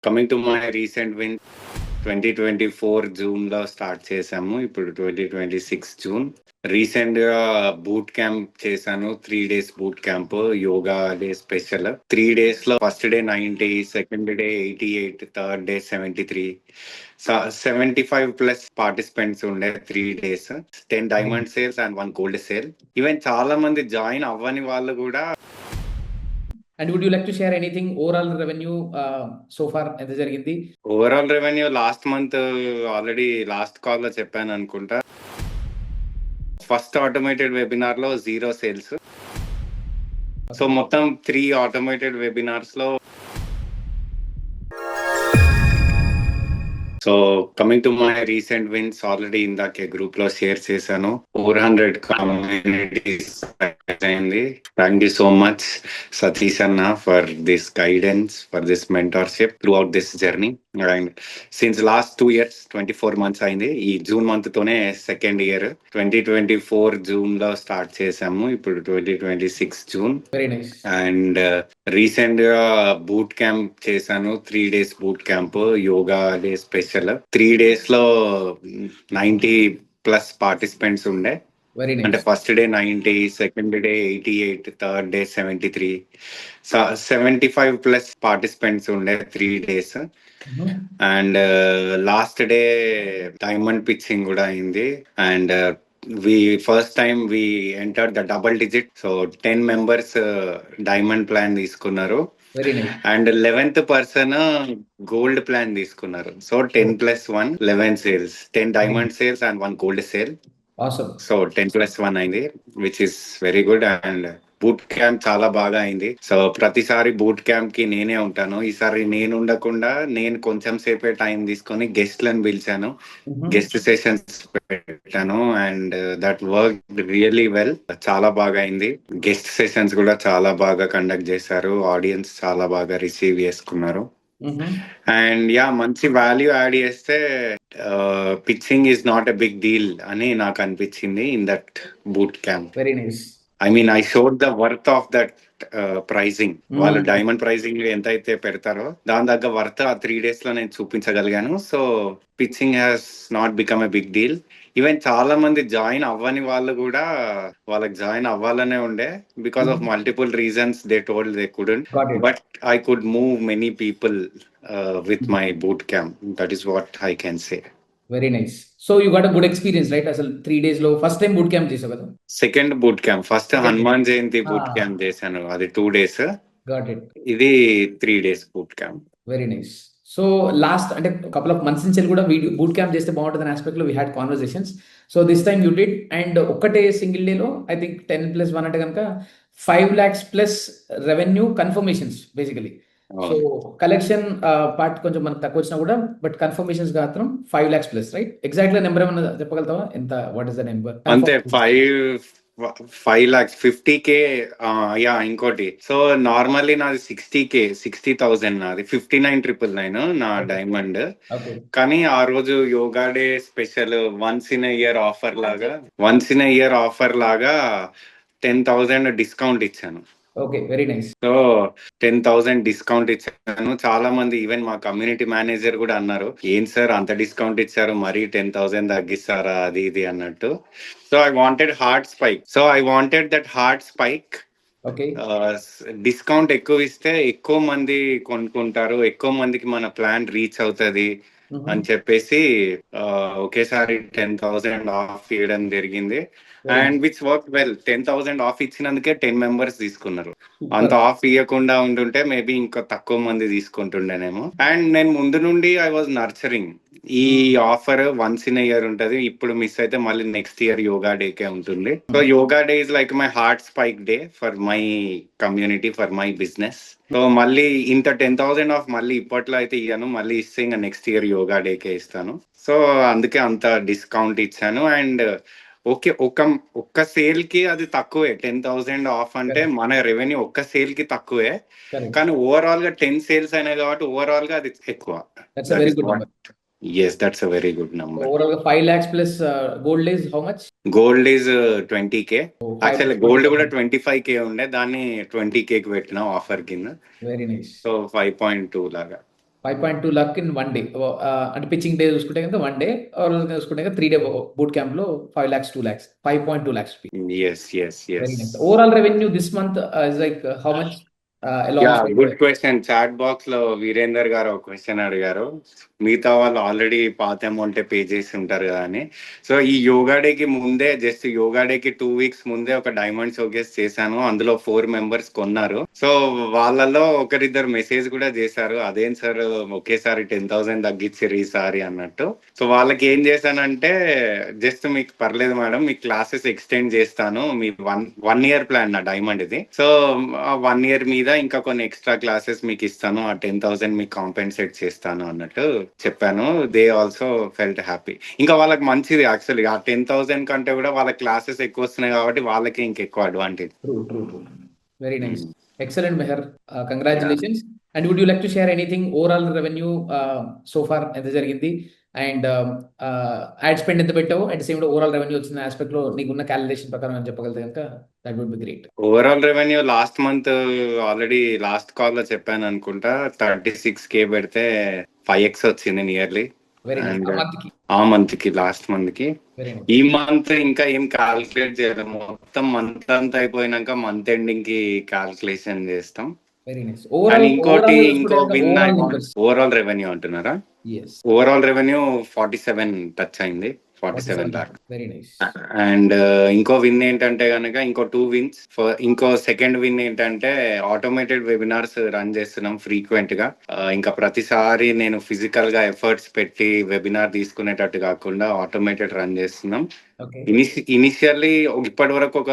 Coming to my recent win 2024 జూన్‌లో start చేశాము. ఇప్పుడు 2026 జూన్. రీసెంట్‌గా బూట్ క్యాంప్ చేశాను. 3 days boot camp yoga day special. 3 డేస్‌లో first day 90, second day 88, third day 73. 75 plus participants ఉండే 3 days. 10 diamond sales and 1 gold sale. Even చాలా మంది join అవ్వని వాళ్ళు కూడా. And would you like to share anything overall revenue so far ఎంత జరిగింది? Overall revenue last month already last call లో చెప్పాను అనుకుంటా. ఫస్ట్ ఆటోమేటెడ్ వెబినార్ లో 0 సేల్స్. సో మొత్తం 3 ఆటోమేటెడ్ వెబినార్స్ లో. So coming to my recent wins, already ఇందాకే group లో షేర్ చేశాను. 400 కమ్యూనిటీస్ అయింది. Thank you so much Satish అన్న for this guidance, for this mentorship throughout this journey. And since last 2 years 24 months అయింది. ఈ June month తోనే second year. 2024 June లో start చేశాము. ఇప్పుడు 2026 June. Very nice. And recent గా boot camp చేశాను. 3 days boot camp yoga day special. 3 days లో 90 plus participants ఉండే. వెరీ అంటే nice. First day 90, second day 88, third day 73. 75 plus participants ఉండే 3 days. And last day diamond pitching కూడా అయింది. And first time we enter the double digit. So 10 members diamond plan తీసుకున్నారు. Very nice. And 11th person gold plan తీసుకున్నారు. So 10+1 11 sales, 10 diamond sales and 1 gold sale. Awesome. So 10+1 అయింది, which is very good. And boot camp చాలా బాగా అయింది. So ప్రతిసారి boot camp కి నేనే ఉంటాను. ఈసారి నేను ఉండకుండా నేను కొంచెం సేపే టైం తీసుకొని గెస్ట్లను పిలిచాను, గెస్ట్ సెషన్స్ పెట్టాను. And that work really well. చాలా బాగా అయింది. గెస్ట్ సెషన్స్ కూడా చాలా బాగా కండక్ట్ చేశారు. ఆడియన్స్ చాలా బాగా రిసీవ్ చేసుకున్నారు. అండ్ యా, మంచి వాల్యూ యాడ్ చేస్తే pitching is not a big deal అని నాకు అనిపించింది in that boot camp. Very nice. I mean I showed the worth of that pricing. వాళ్ళు డైమండ్ ప్రైజింగ్ ఎంత అయితే పెడతారో దాని దగ్గర వర్త్ ఆ 3 days లో నేను చూపించగలిగాను. So pitching has not become a big deal. Even చాలా మంది జాయిన్ అవ్వని వాళ్ళు కూడా వాళ్ళకి జాయిన్ అవ్వాలనే ఉండే. Because of multiple reasons they told they couldn't. But I could move many people with my boot camp. That is what I can say. Very nice. So you got a good experience right? అసలు 3 days లో first time boot camp చేసావు కదా? Second boot camp. First Hanuman Jayanti boot camp చేశాను, అది 2 days. Got it. ఇది 3 days boot camp. Very nice. So last అంటే couple of months నుంచి కూడా వీడియో బూట్ క్యాంప్ చేస్తే బాగుంటుంది అనే ఆస్పెక్ట్ లో we had conversations. So this time you did. And ఒక్కటే సింగిల్ డేలో ఐ థింక్ 10+1 అంటే కనుక 5 lakhs plus revenue confirmations basically. So collection part కొంచెం మనకు తక్కువ వచ్చినా కూడా బట్ కన్ఫర్మేషన్స్ మాత్రం 5 lakhs plus right? Exactly number ఏమన్నా చెప్పగలుగుతావా? ఎంత, వాట్ ఇస్ ద నెంబర్? అంతే 5 lakhs 50K. యా, ఇంకోటి. సో నార్మల్లీ నాది 60K 60,000 నాది. 59,999 నా డైమండ్. కానీ ఆ రోజు yoga day special ones in year offer లాగా 10,000 డిస్కౌంట్ ఇచ్చాను. Okay, very nice. So 10,000 discount ఇచ్చాను. చాలా మంది ఈవెన్ మా కమ్యూనిటీ మేనేజర్ కూడా అన్నారు, ఏం సార్ అంత డిస్కౌంట్ ఇచ్చారు, మరీ 10,000 తగ్గిస్తారా అది ఇది అన్నట్టు. So I wanted that hard spike. Discount ఎక్కువ ఇస్తే ఎక్కువ మంది కొనుక్కుంటారు, ఎక్కువ మందికి మన ప్లాన్ రీచ్ అవుతుంది అని చెప్పేసి ఒకేసారి 10,000 ఆఫ్ ఇవ్వడం జరిగింది. And which work well. 10,000 off ఇచ్చినందుకే 10 members తీసుకున్నారు. అంత ఆఫ్ ఇవ్వకుండా ఉంటుంటే మేబీ ఇంకా తక్కువ మంది తీసుకుంటుండేనేమో. అండ్ నేను ముందు నుండి ఐ వాజ్ నర్చరింగ్ ఈ ఆఫర్ వన్స్ ఇన్ ఇయర్ ఉంటది. ఇప్పుడు మిస్ అయితే మళ్ళీ నెక్స్ట్ ఇయర్ యోగా డేకే ఉంటుంది. So yoga day is like my heart spike day for my community, for my business. So మళ్ళీ ఇంత 10,000 ఆఫ్ మళ్ళీ ఇప్పట్లో అయితే ఇయ్యాను, మళ్ళీ ఇస్తే ఇంకా నెక్స్ట్ ఇయర్ యోగా డేకే ఇస్తాను. సో అందుకే అంత డిస్కౌంట్ ఇచ్చాను. అండ్ ఓకే, ఒక్క సేల్ కి అది తక్కువే. 10,000 ఆఫ్ అంటే మన రెవెన్యూ ఒక్క సేల్ కి తక్కువే, కానీ ఓవరాల్ గా 10 సేల్స్ అయినాయి కాబట్టి ఓవరాల్ గా అది ఎక్కువ. Yes, that's a very good number. Overall 5 lakhs plus gold is how much? Gold is 20K. Actually gold కూడా 25K ఉండే, దాన్ని 20K కి పెట్టినా ఆఫర్ కింద. Very nice. సో 5.2 లాగా. 5.2 lakh ఇన్ 1 డే. అంటే పిచ్చింగ్ డే చూసుకుంటే కనుక 1 డే, ఓవరాల్ చూసుకుంటే కనుక 3 డే బూట్ క్యాంప్‌లో 5 lakhs, 2 lakhs, 5.2 lakhs rupees. Yes. Very nice. Overall revenue this month is like how much alongside good question. Chat box లో వీరేందర్ గారు ఒక క్వశ్చన్ అడిగారు, మిగతా వాళ్ళు ఆల్రెడీ పాత అమౌంట్ పే చేసి ఉంటారు కదా అని. సో ఈ యోగా డేకి ముందే, జస్ట్ యోగా డేకి 2 weeks ముందే ఒక డైమండ్ షోకేస్ చేశాను. అందులో 4 members కొన్నారు. సో వాళ్ళలో ఒకరిద్దరు మెసేజ్ కూడా చేశారు, అదేం సార్ ఒకేసారి 10,000 తగ్గించారు ఈసారి అన్నట్టు. సో వాళ్ళకి ఏం చేశానంటే, జస్ట్ మీకు పర్లేదు మేడం, మీ క్లాసెస్ ఎక్స్టెండ్ చేస్తాను, మీ వన్ ఇయర్ ప్లాన్ నా డైమండ్ ఇది. సో 1 year మీద ఇంకా కొన్ని ఎక్స్ట్రా క్లాసెస్ మీకు ఇస్తాను, ఆ 10,000 మీకు కాంపెన్సేట్ చేస్తాను అన్నట్టు చెప్పాను. They also felt happy. ఇంకా వాళ్ళకి మంచిది యాక్చువల్లీ, ఆ 10,000 కంటే కూడా వాళ్ళ క్లాసెస్ ఎక్కువ వస్తున్నాయి కాబట్టి వాళ్ళకి ఇంకెక్కువ advantage. True. Very nice. Excellent, Meher. Congratulations. And would you like to share anything overall revenue so far ఎంత జరిగింది, అండ్ యాడ్ స్పెండ్ ఎంత పెట్టావు, అండ్ సేమ్ ఓవరాల్ రెవెన్యూ వచ్చిన ఆస్పెక్ట్ లో నీకున్న క్యాలిక్యులేషన్ ప్రకారం అని చెప్పగలిగితే కనుక that would be great. Overall revenue last month already last call లో చెప్పాను అనుకుంటా, 36K పెడితే 5x వచ్చింది నియర్లీ. Very nice. అండ్ ఆ మంత్ కి ఆ మంత్ కి, లాస్ట్ మంత్ కి. వెరీ ఈ నైస్. మంత్ ఇంకా ఏం క్యాల్కులేట్ చేయలేము, మొత్తం మంత్ అంతా అయిపోయినాక మంత్ ఎండింగ్ కి క్యాల్కులేషన్ చేస్తాం. Very nice. అండ్ ఓవరాల్ ఇంకోటి, చూసుకుంటే కనుక win overall numbers. Overall revenue అంటున్నారా? ఎస్. ఓవరాల్ రెవెన్యూ 47 టచ్ అయింది, 47 lakh. Very nice. అండ్ ఇంకో విన్ ఏంటంటే కనుక, ఇంకో 2 wins. ఇంకో సెకండ్ విన్ ఏంటంటే, ఆటోమేటెడ్ వెబినార్స్ రన్ చేస్తున్నాం ఫ్రీక్వెంట్ గా. ఇంకా ప్రతిసారి నేను ఫిజికల్ గా ఎఫర్ట్స్ పెట్టి వెబినార్ తీసుకునేటట్టు కాకుండా ఆటోమేటెడ్ రన్ చేస్తున్నాం. ఓకే. ఇనిషియల్లీ ఇప్పటి వరకు ఒక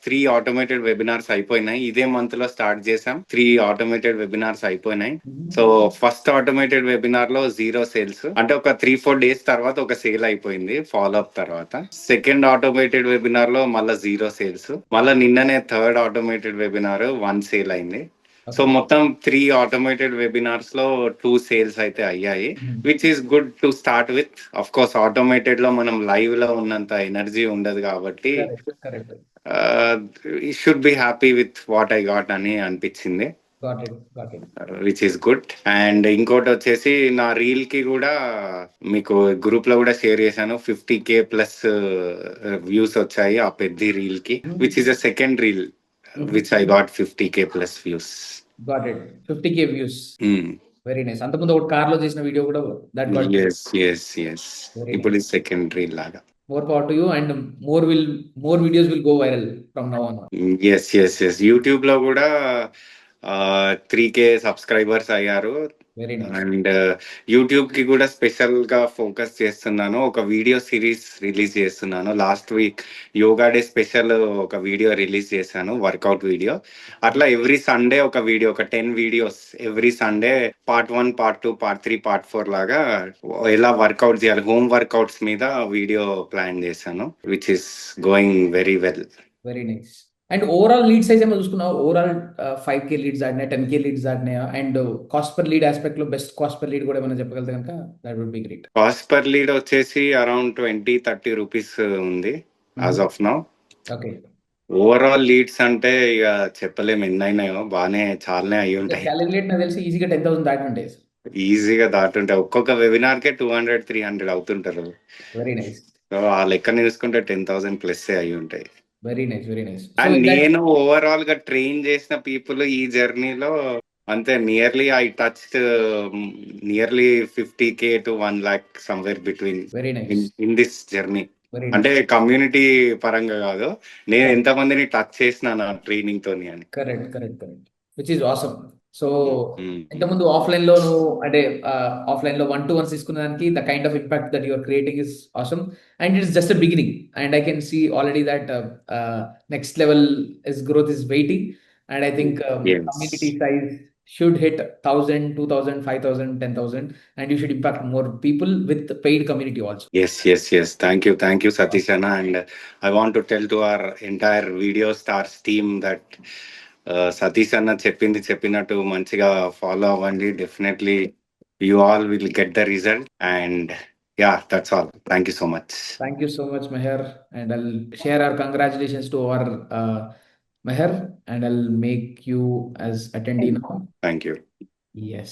3 ఆటోమేటెడ్ వెబినార్స్ అయిపోయినాయి. ఇదే మంత్ లో స్టార్ట్ చేసాం, 3 ఆటోమేటెడ్ వెబినార్స్ అయిపోయినాయి. సో ఫస్ట్ ఆటోమేటెడ్ వెబినార్ లో 0 సేల్స్, అంటే ఒక 3-4 days తర్వాత ఒక సేల్ అయిపోయింది ఫాలో అప్ తర్వాత. సెకండ్ ఆటోమేటెడ్ వెబినార్ లో మళ్ళీ 0 సేల్స్, మళ్ళీ నిన్ననే థర్డ్ ఆటోమేటెడ్ వెబినార్ 1 సేల్ అయింది. సో మొత్తం 3 ఆటోమేటెడ్ వెబినార్స్ లో 2 సేల్స్ అయితే అయ్యాయి, which is good to start with. Of course automated లో మనం లైవ్ లో ఉన్నంత ఎనర్జీ ఉండదు కాబట్టి కరెక్ట్. ఈ should be happy with what I got అని అనిపించింది, got it. Which is good. And ఇంకోటి వచ్చేసి, నా రీల్ కి కూడా మీకు గ్రూప్ లో కూడా షేర్ చేశాను, 50K ప్లస్ వ్యూస్ వచ్చాయి ఆ పెద్ద రీల్ కి, which is a second reel which I got 50K plus views. Got it. 50K views. Very nice. అంతకుముందు ఒకటి కార్ లో చేసిన వీడియో కూడా దట్ గాట్. ఎస్ ఇప్పుడు సెకండ్ రీల్ లాగా. More power to you, and more videos will go viral from now on. Yes YouTube లో కూడా 3K subscribers అయ్యారు. Very nice. అండ్ యూట్యూబ్ కి కూడా స్పెషల్ గా ఫోకస్ చేస్తున్నాను, ఒక వీడియో సిరీస్ రిలీజ్ చేస్తున్నాను. Last week yoga day special ఒక వీడియో రిలీజ్ చేశాను, వర్కౌట్ వీడియో. అట్లా ఎవ్రీ సండే ఒక వీడియో, ఒక 10 videos every Sunday, part 1, part 2, part 3, part 4 లాగా ఎలా వర్కౌట్ చేయాలి, హోమ్ వర్కౌట్స్ మీద వీడియో ప్లాన్ చేశాను, which is going very well. Very nice. And overall lead size ఏమో చూసుకున్నావు, ఓవరాల్ 5K లీడ్స్ ఆడినాయి, 10K లీడ్స్ ఆడినాయా, and cost per lead aspect లో బెస్ట్ కాస్ట్ పర్ లీడ్ కూడా ఏమైనా చెప్పగలితే కనుక that would be great. Cost per lead వచ్చేసి అరౌండ్ 20-30 రూపీస్ ఉంది as of now. Okay. Overall leads అంటే ఇక చెప్పలేము ఎన్ని అయినాయో, బాగానే చాలానే అయి ఉంటాయి. క్యాలిక్యులేట్ నాకు తెలిసి ఈజీగా 10,000 దాటి ఉంటాయి. ఈజీగా దాటుంటాయి, ఒక్కొక్క వెబినార్ కే 200-300 అవుతుంటారు. Very nice. సో ఆ లెక్కన చూసుకుంటే 10,000 ప్లస్ అయి ఉంటాయి. Very nice. అండ్ నేను ఓవరాల్ గా ట్రైన్ చేసిన పీపుల్ ఈ జర్నీలో అంతే, nearly I touch nearly 50K to 1 lakh somewhere between very nice. In this journey. అంటే కమ్యూనిటీ పరంగా కాదు, నేను ఎంత మందిని టచ్ చేసిన నా ట్రైనింగ్ తోని అని. Correct. Which is awesome. So ఇంతకుముందు ఆఫ్లైన్ లో నువ్వు అంటే ఆఫ్లైన్ లో 1-to-1 తీసుకున్న దానికి the kind of impact that your creating is awesome, and it's just a beginning, and I can see already that next level is growth is waiting, and I think community size should hit 1,000, 2,000, 5,000, 10,000, and you should impact more people with paid community also. Yes. Thank you, Satish Anna. And I want to tell to our entire Video Stars team that Satish Anna చెప్పినట్టు మంచిగా follow అవ్వండి. Definitely you all will get the result. And yeah, that's all. Thank you so much. Thank you so much, Meher. And I'll share our congratulations to our Meher, and I'll make you as attendee now. Thank you. Yes.